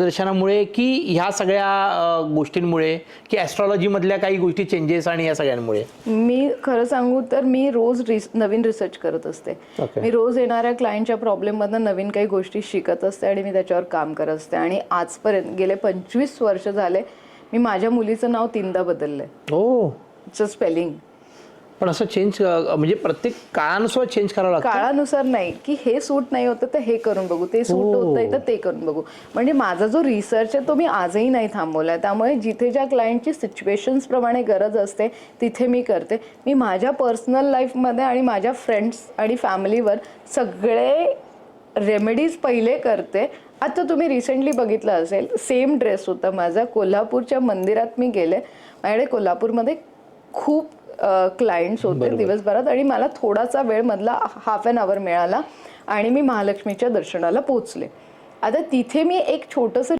दर्शनामुळे की ह्या सगळ्या गोष्टींमुळे की ॲस्ट्रॉलॉजी मधल्या काही गोष्टी चेंजेस आणि या सगळ्यांमुळे? मी खरं सांगू तर मी रोज नवीन रिसर्च करत असते. Okay. मी रोज येणाऱ्या क्लायंटच्या प्रॉब्लेममधनं नवीन काही गोष्टी शिकत असते आणि मी त्याच्यावर काम करत असते. आणि आजपर्यंत गेले 25 वर्ष झाले मी माझ्या मुलीचं नाव 3दा बदललंय. हो. स्पेलिंग पण असं चेंज म्हणजे प्रत्येक काळानुसार चेंज करावं लागतं. काळानुसार नाही की हे सूट नाही होतं तर हे करून बघू, ते सूट होत नाही तर ते करून बघू. म्हणजे माझा जो रिसर्च आहे तो मी आजही नाही थांबवलाय. त्यामुळे जिथे ज्या क्लायंटची सिच्युएशन्स प्रमाणे गरज असते तिथे मी करते. मी माझ्या पर्सनल लाईफमध्ये आणि माझ्या फ्रेंड्स आणि फॅमिलीवर सगळे रेमेडीज पहिले करते. आता तुम्ही रिसेंटली बघितलं असेल, सेम ड्रेस होता माझा. कोल्हापूरच्या मंदिरात मी गेले. माझ्याकडे कोल्हापूरमध्ये खूप क्लायंट्स होते दिवसभरात आणि मला थोडासा वेळ मधला हाफ एन आवर मिळाला आणि मी महालक्ष्मीच्या दर्शनाला पोचले. आता तिथे मी एक छोटंसं